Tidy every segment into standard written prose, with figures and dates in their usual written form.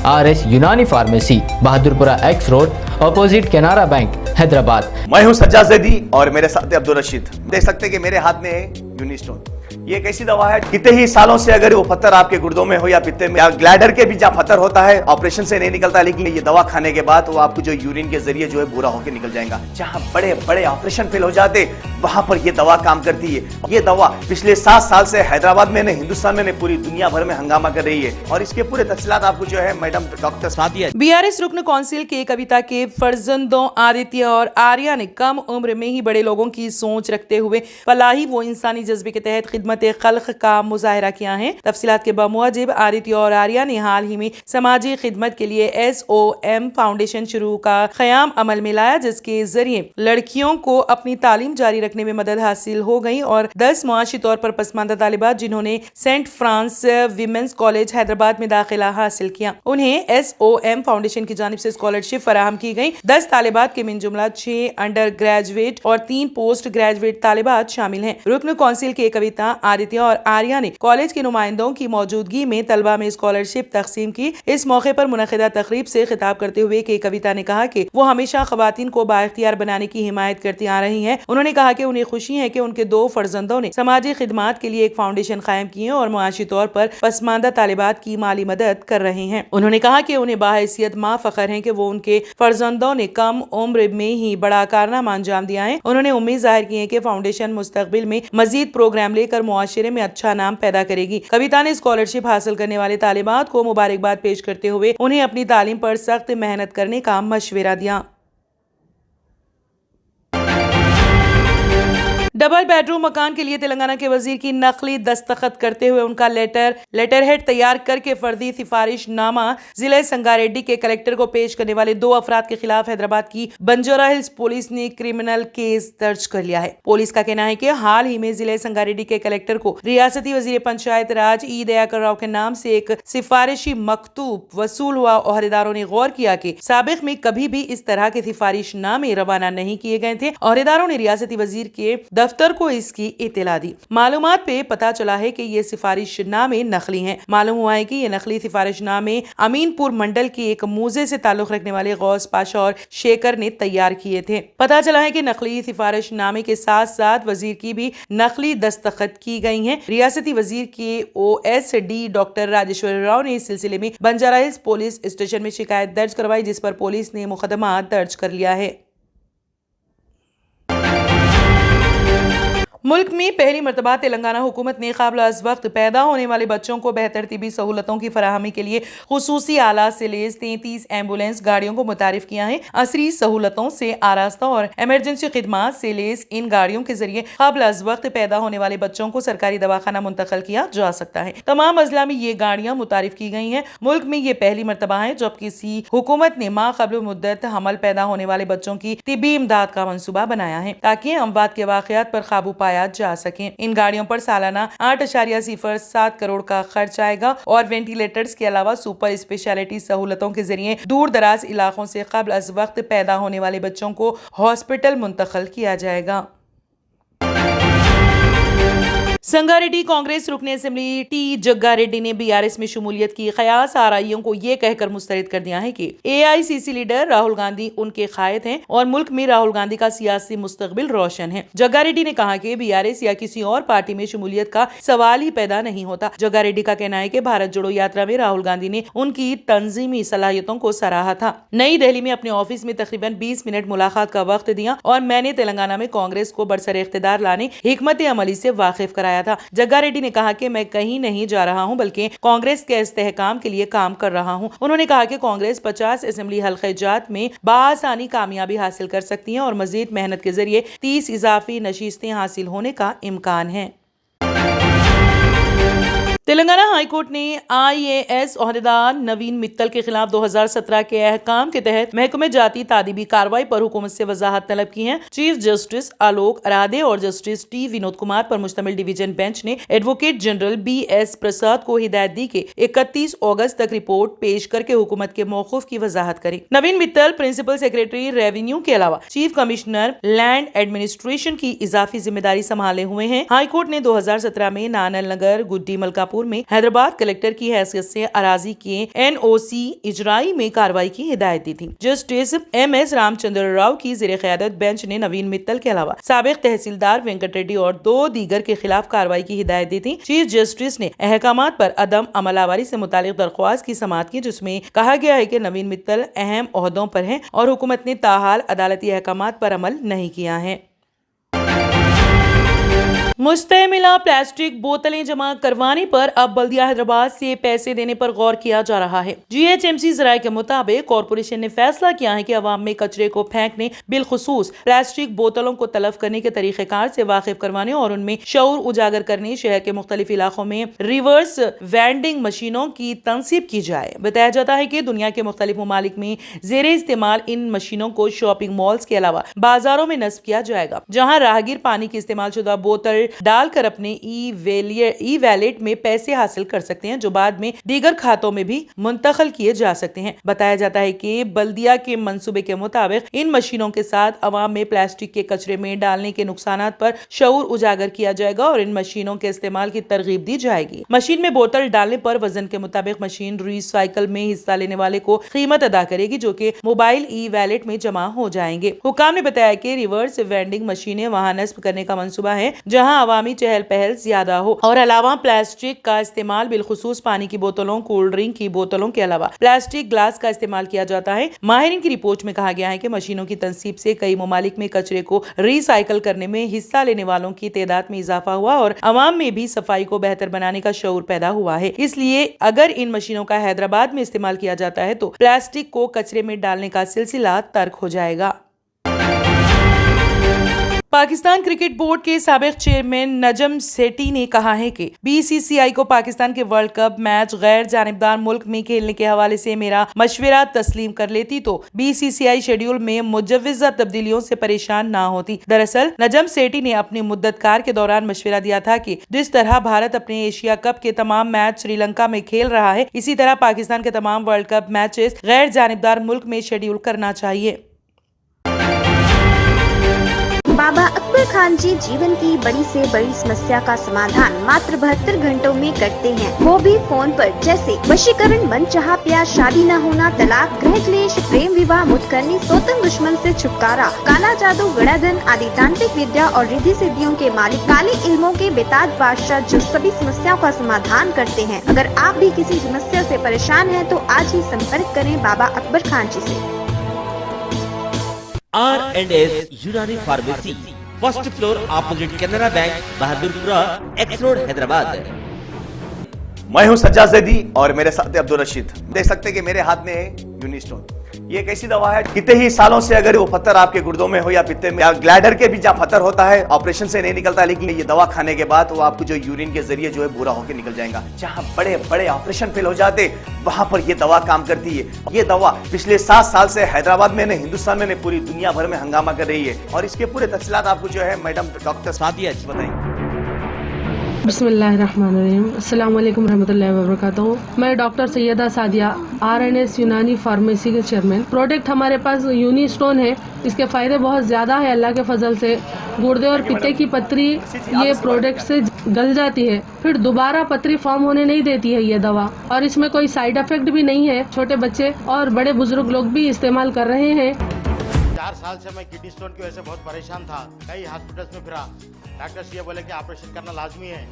RS यूनानी pharmacy, Bahadurpura X road, opposite Canara bank, Hyderabad. मैं हूं सज्जाद ज़ैदी और मेरे साथ अब्दुल रशीद। देख सकते हैं कि मेरे हाथ में है यूनिस्टोन। ये एक ऐसी दवा है, कितने ही सालों से अगर वो पत्थर आपके गुर्दों में हो या पित्ते में या ग्लैडर के भी जहाँ पत्थर होता है, ऑपरेशन से नहीं निकलता, लेकिन ये दवा खाने के बाद वो आपको जो यूरिन के जरिए जो है बुरा होकर निकल जाएगा। जहाँ बड़े बड़े ऑपरेशन फेल हो जाते, वहां पर ये दवा काम करती है। ये दवा पिछले 7 साल से हैदराबाद में, हिंदुस्तान में, पूरी दुनिया भर में हंगामा कर रही है और इसके पूरे तफसीलात आपको जो है मैडम डॉक्टर सादिया। BRS रुकन कौंसिल के कविता के फर्जंदों आदित्य और आर्या ने कम उम्र में ही बड़े लोगों की सोच रखते हुए फलाही व इंसानी जज्बे के तहत खिदमत खल्क का मुजाहरा किया है। तफसीलात के बमुजिब आदित्य और आर्या ने हाल ही में समाजी खिदमत के लिए SOM फाउंडेशन शुरू का क़याम अमल में लाया, जिसके जरिए लड़कियों को अपनी तालीम जारी रखने में मदद हासिल हो गई और 10 मुआशी तौर पर पसमानदा तालिबात जिन्होंने Saint Francis Women's College Hyderabad में दाखिला हासिल किया, उन्हें SOM फाउंडेशन की जानिब से स्कॉलरशिप फराहम की गई। 10 तालिबात के मिन जुमला 6 अंडर ग्रेजुएट और 3 पोस्ट ग्रेजुएट तालिबात शामिल हैं। रुकन कौंसिल के कविता आदित्य और आर्या ने कॉलेज के नुमाइंदों की मौजूदगी में तलबा में स्कॉलरशिप तकसीम की। इस मौके पर मुनक़िदा तकरीब से खिताब करते हुए के कविता ने कहा कि वो हमेशा ख़वातीन को बाइख्तियार बनाने की हिमायत करती आ रही हैं। उन्होंने कहा कि उन्हें खुशी है कि उनके 2 फर्जंदों ने समाजी खिदमात के लिए एक फाउंडेशन कायम की है और मुआशी तौर पर पसमानदा तालिबात की माली मदद कर रहे हैं। उन्होंने कहा कि उन्हें बाहैसियत माँ फख्र है कि वो उनके फर्जंदों ने कम उम्र में ही बड़ा कारनामा अंजाम दिया है। उन्होंने उम्मीद जाहिर की है कि फाउंडेशन मुस्तकबिल में मजीद प्रोग्राम लेकर मुआशरे में अच्छा नाम पैदा करेगी। कविता ने स्कॉलरशिप हासिल करने वाले तालिबात को मुबारकबाद पेश करते हुए उन्हें अपनी तालीम पर सख्त मेहनत करने का मशवरा दिया। डबल बेडरूम मकान के लिए तेलंगाना के वजीर की नकली दस्तखत करते हुए उनका लेटर हेड तैयार करके फर्जी सिफारिशनामा जिले संगारेड्डी के कलेक्टर को पेश करने वाले 2 अफराद के खिलाफ हैदराबाद की बंजारा हिल्स पुलिस ने क्रिमिनल केस दर्ज कर लिया है। पुलिस का कहना है कि हाल ही में जिले संगारेड्डी के कलेक्टर को रियासती वजीर पंचायत राज ई दयाकर राव के नाम से एक सिफारिशी मकतूब वसूल हुआ। ओहदेदारों ने गौर किया कि साबिक में कभी भी इस तरह के सिफारिशनामे रवाना नहीं किए गए थे। ओहदेदारों ने रियासती वजीर के दफ्तर को इसकी इत्तला दी। मालूमात पे पता चला है कि ये सिफारिशनामे नकली हैं। मालूम हुआ है कि ये नकली सिफारिशनामे अमीनपुर मंडल की एक मूजे से ताल्लुक रखने वाले गौस पाशा और शेखर ने तैयार किए थे। पता चला है कि नकली सिफारिशनामे के साथ साथ वजीर की भी नकली दस्तखत की गई हैं। रियासती वजीर के OSD डॉक्टर राजेश्वर राव ने इस सिलसिले में बंजारा हिल्स पुलिस स्टेशन में शिकायत दर्ज करवाई, जिस पर पुलिस ने मुकदमा दर्ज कर लिया है। मुल्क में पहली मरतबा तेलंगाना हुकूमत ने क़ाबिल वक्त पैदा होने वाले बच्चों को बेहतर तिबी सहूलतों की फराहमी के लिए खुसूसी आलात से लेस 33 एम्बुलेंस गाड़ियों को मुतारिफ किया है। असरी सहूलतों से आरास्ता और इमरजेंसी खिदमात से लेस इन गाड़ियों के जरिए क़ाबिल वक्त पैदा होने वाले बच्चों को सरकारी दवाखाना मुंतकिल किया जा सकता है। तमाम अजला में ये गाड़ियां मुतारिफ की गई हैं। मुल्क में ये पहली मरतबा है जब किसी हुकूमत ने माक़बल मुद्दत हमल पैदा होने वाले बच्चों की तिबी इमदाद का मंसूबा बनाया है ताकि अमवात के वाक़यात पर काबू पाया जा सके। इन गाड़ियों पर सालाना 8.07 करोड़ का खर्च आएगा और वेंटिलेटर्स के अलावा सुपर स्पेशलिटी सहूलतों के जरिए दूर दराज इलाकों से क़ब्ल अज़ वक्त पैदा होने वाले बच्चों को हॉस्पिटल मुंतकिल किया जाएगा। संगारेड्डी कांग्रेस रुकन असेंबली टी जग्गारेड्डी ने BRS में शमूलियत की क़यास आराइयों को ये कहकर मुस्तरद कर दिया है कि AICC लीडर राहुल गांधी उनके कायद हैं और मुल्क में राहुल गांधी का सियासी मुस्तकबिल रोशन है। जग्गारेड्डी ने कहा कि BRS या किसी और पार्टी में शमूलियत का सवाल ही पैदा नहीं होता। जग्गारेड्डी का कहना है कि भारत जोड़ो यात्रा में राहुल गांधी ने उनकी तंजीमी सलाहियतों को सराहा था। नई दिल्ली में अपने ऑफिस में तकरीबन 20 मिनट मुलाकात का वक्त दिया और मैंने तेलंगाना में कांग्रेस को बरसर इख्तिदार लाने हिकमत अमली से वाकिफ कराया था। जग्गारेड्डी ने कहा कि मैं कहीं नहीं जा रहा हूं बल्कि कांग्रेस के इस्तेहकाम के लिए काम कर रहा हूं। उन्होंने कहा कि कांग्रेस 50 असेंबली हल्के जात में बाआसानी कामयाबी हासिल कर सकती है और मजीद मेहनत के जरिए 30 इजाफी नशीस्तें हासिल होने का इम्कान है। तेलंगाना हाई कोर्ट ने IAS ओहदेदार नवीन मित्तल के खिलाफ 2017 के अहकाम के तहत महकमे जाती तादीबी कार्रवाई पर हुकूमत से वजाहत तलब की है। चीफ जस्टिस आलोक अराधे और जस्टिस T विनोद कुमार पर मुश्तमिल डिवीजन बेंच ने एडवोकेट जनरल BS प्रसाद को हिदायत दी कि 31 अगस्त तक रिपोर्ट पेश करके हुकूमत के मौकूफ की वजाहत करे। नवीन मित्तल प्रिंसिपल सेक्रेटरी रेवेन्यू के अलावा चीफ कमिश्नर लैंड एडमिनिस्ट्रेशन की इजाफी जिम्मेदारी संभाले हुए हैं। हाई कोर्ट ने 2017 में नानल नगर, गुड्डी, मलकापुर मिर्जापुर में हैदराबाद कलेक्टर की हैसियत से अराजी के NOC इजराई में कार्रवाई की हिदायत दी थी। जस्टिस MS रामचंद्र राव की ज़ेरे क़यादत बेंच ने नवीन मित्तल के अलावा साबिक तहसीलदार वेंकट रेड्डी और 2 दीगर के खिलाफ कार्रवाई की हिदायत दी थी। चीफ जस्टिस ने अहकामात पर अदम अमलावरी से मुतालिक दरख्वास्त की समाअत की, जिसमें कहा गया है कि नवीन मित्तल अहम ओहदों पर हैं और हुकूमत ने ताहाल अदालती अहकामात पर अमल नहीं किया है। मुस्तमिला प्लास्टिक बोतलें जमा करवाने पर अब बल्दिया हैदराबाद से पैसे देने पर गौर किया जा रहा है। GHMC ज़राए के मुताबिक कॉरपोरेशन ने फैसला किया है कि अवाम में कचरे को फेंकने, बिलखुसूस प्लास्टिक बोतलों को तलफ करने के तरीक़ेकार से वाकिफ करवाने और उनमें शऊर उजागर करने शहर के मुख्तलिफ इलाकों में रिवर्स वेंडिंग मशीनों की तंसीब की जाए। बताया जाता है कि दुनिया के मुख्तलिफ ममालिक में ज़ेरे इस्तेमाल इन मशीनों को शॉपिंग मॉल्स के अलावा बाजारों में नस्ब किया जाएगा, जहाँ राहगीर पानी की इस्तेमाल शुदा बोतल डालकर अपने ई वैलेट में पैसे हासिल कर सकते हैं, जो बाद में दीगर खातों में भी मुंतकिल किए जा सकते हैं। बताया जाता है कि बल्दिया के मंसूबे के मुताबिक इन मशीनों के साथ अवाम में प्लास्टिक के कचरे में डालने के नुकसानात पर शऊर उजागर किया जाएगा और इन मशीनों के इस्तेमाल की तरगीब दी जाएगी। मशीन में बोतल डालने पर वजन के मुताबिक मशीन रिसाइकल में हिस्सा लेने वाले को कीमत अदा करेगी, जो कि मोबाइल ई वैलेट में जमा हो जाएंगे। हुकाम ने बताया कि रिवर्स वेंडिंग मशीनें वहां नस्ब करने का मंसूबा है जहां अवामी चहल पहल ज्यादा हो और अलावा प्लास्टिक का इस्तेमाल बिलखुसूस पानी की बोतलों, कोल्ड ड्रिंक की बोतलों के अलावा प्लास्टिक ग्लास का इस्तेमाल किया जाता है। माहिरीन की रिपोर्ट में कहा गया है कि मशीनों की तंसीब से कई ममालिक में कचरे को रिसाइकल करने में हिस्सा लेने वालों की तादाद में इजाफा हुआ और अवाम में भी सफाई को बेहतर बनाने का शऊर पैदा हुआ है। इसलिए अगर इन मशीनों का हैदराबाद में इस्तेमाल किया जाता है तो प्लास्टिक को कचरे में डालने का सिलसिला तर्क हो जाएगा। पाकिस्तान क्रिकेट बोर्ड के साबिक चेयरमैन नजम सेठी ने कहा है कि BCCI को पाकिस्तान के वर्ल्ड कप मैच गैर जानिबदार मुल्क में खेलने के हवाले से मेरा मशवरा तस्लीम कर लेती तो BCCI शेड्यूल में मुजव्वज़ा तब्दीलियों से परेशान ना होती। दरअसल नजम सेठी ने अपनी मुद्दतकार के दौरान मशवरा दिया था कि जिस तरह भारत अपने एशिया कप के तमाम मैच श्रीलंका में खेल रहा है, इसी तरह पाकिस्तान के तमाम वर्ल्ड कप मैचेस गैर जानिबदार मुल्क में शेड्यूल करना चाहिए। बाबा अकबर खान जी जीवन की बड़ी से बड़ी समस्या का समाधान मात्र 72 घंटों में करते हैं, वो भी फोन पर। जैसे वशीकरण, मनचाहा प्यार, शादी न होना, तलाक, गृह क्लेश, प्रेम विवाह, मुतकरनी, सोतन दुश्मन से छुटकारा, काला जादू, गड़ाधन आदि तांत्रिक विद्या और रिद्धि सिद्धियों के मालिक काले इल्मों के बेताज बादशाह जो सभी समस्याओं का समाधान करते हैं। अगर आप भी किसी समस्या से परेशान हैं तो आज ही संपर्क करें बाबा अकबर खान जी से। R&S यूनानी pharmacy, first floor opposite Canara bank, Bahadurpura, X road, Hyderabad. मैं हूं सज्जाद ज़ैदी और मेरे साथ अब्दुल रशीद। देख सकते हैं कि मेरे हाथ में है यूनिस्टोन। ये एक ऐसी दवा है, कितने ही सालों से अगर वो पत्थर आपके गुर्दों में हो या पित्ते में या ग्लैडर के भी जहाँ पत्थर होता है, ऑपरेशन से नहीं निकलता, लेकिन ये दवा खाने के बाद वो आपको जो यूरिन के जरिए जो है पूरा होकर निकल जाएगा। जहाँ बड़े बड़े ऑपरेशन फेल हो जाते वहां पर ये दवा काम करती है। ये दवा पिछले 7 साल से हैदराबाद में, हिंदुस्तान में, पूरी दुनिया भर में हंगामा कर रही है और इसके पूरे तफसीलात आपको जो है मैडम डॉक्टर सादिया जी बताएंगे। बिस्मिल्लाहिर्रहमानिर्रहीम, अस्सलाम वालेकुम रहमतुल्लाहि व बरकातहू। मैं डॉक्टर सैयदा सादिया, R&S यूनानी फार्मेसी के चेयरमैन। प्रोडक्ट हमारे पास यूनिस्टोन है। इसके फायदे बहुत ज्यादा है अल्लाह के फजल से। गुर्दे और पित्ते की पथरी ये प्रोडक्ट से गल जाती है, फिर दोबारा पथरी फॉर्म होने नहीं देती है ये दवा, और इसमें कोई साइड इफेक्ट भी नहीं है। छोटे बच्चे और बड़े बुजुर्ग लोग भी इस्तेमाल कर रहे हैं। 4 साल से मैं किडनी स्टोन की वजह से बहुत परेशान था। कई हॉस्पिटल्स में फिरा, डॉक्टर्स ये बोले कि ऑपरेशन करना लाजमी है,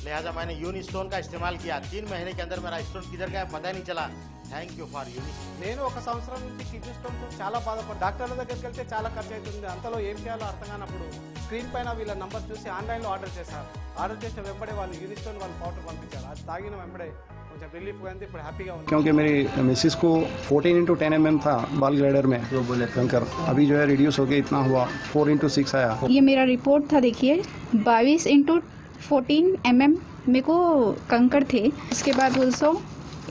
लिहाजा मैंने यूनिस्टोन का इस्तेमाल किया। 3 महीने के अंदर मेरा स्टोन किधर गया पता ही नहीं चला। థ్యాంక్ యూ ఫర్ యూనిస్టోన్. నేను 1 సంవత్సరం నుంచి కిడ్నీ స్టోన్తో చాలా బాధపడ్డా. డాక్టర్ల దగ్గరికి వెళ్తే చాలా ఖర్చు అవుతుంది. అంతలో ఏం చేయాలో అర్థం కానప్పుడు స్క్రీన్ పైన వీళ్ళ నంబర్ చూసి ఆన్లైన్లో ఆర్డర్ చేశారు. ఆర్డర్ చేసిన వెంబడే వాళ్ళు యూనిస్టోన్ వాళ్ళు పౌడర్ పంపించారు. అది తాగిన వెంబడే కొంచెం రిలీఫ్ అయింది. ఇప్పుడు హ్యాపీగా ఉంది. क्योंकि मेरी मिसिस को 14x10 mm था बाल ग्लाइडर में, जो बोले कंकर, अभी जो है रिड्यूस हो गया, इतना हुआ 4x6 आया। ये मेरा रिपोर्ट था, देखिए 22x14 mm मेरे को कंकर थे। उसके बाद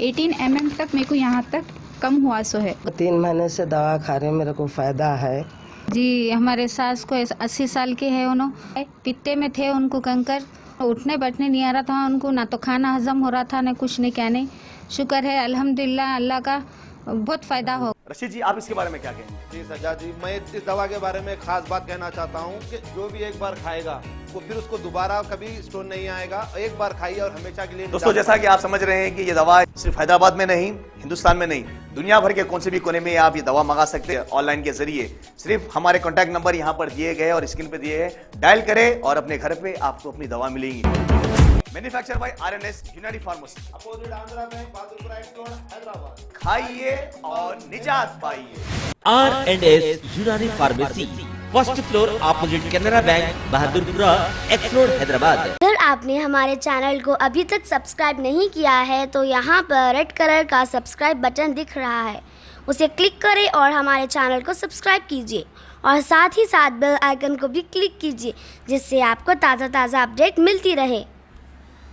18 mm तक मेरे को यहाँ तक कम हुआ सो है। 3 महीने से दवा खा रहे, मेरे को फायदा है जी। हमारे सास को 80 साल के है, उन्होंने पित्ते में थे, उनको कंकर, उठने बैठने नहीं आ रहा था उनको, ना तो खाना हजम हो रहा था, ना कुछ नहीं कहने। शुक्र है अल्हम्दुलिल्लाह अल्लाह का, बहुत फायदा हो। रशीद जी, आप इसके बारे में क्या कहेंगे? जी सज्जाद जी, मैं इस दवा के बारे में खास बात कहना चाहता हूँ कि जो भी एक बार खाएगा वो फिर उसको दोबारा कभी स्टोन नहीं आएगा। एक बार खाइए और हमेशा के लिए। दोस्तों, जैसा कि आप समझ रहे हैं कि ये दवा सिर्फ हैदराबाद में नहीं, हिंदुस्तान में नहीं, दुनिया भर के कौन से भी कोने में आप ये दवा मंगा सकते हैं ऑनलाइन के जरिए। सिर्फ हमारे कॉन्टैक्ट नंबर यहाँ पर दिए गए और स्क्रीन पे दिए हैं, डायल करें और अपने घर पे आपको अपनी दवा मिलेगी। मैन्युफैक्चर बाय आरएनएस यूनानी pharmacy, opposite Andhra bank, Bahadurpura x road, Hyderabad. खाइए और निजात पाइए। R&S यूनानी pharmacy, first floor opposite Canara bank, Bahadurpura x road, Hyderabad. अगर आपने हमारे चैनल को अभी तक सब्सक्राइब नहीं किया है तो यहाँ पर रेड कलर का सब्सक्राइब बटन दिख रहा है, उसे क्लिक करें और हमारे चैनल को सब्सक्राइब कीजिए और साथ ही साथ बेल आइकन को भी क्लिक कीजिए, जिससे आपको ताज़ा अपडेट मिलती रहे।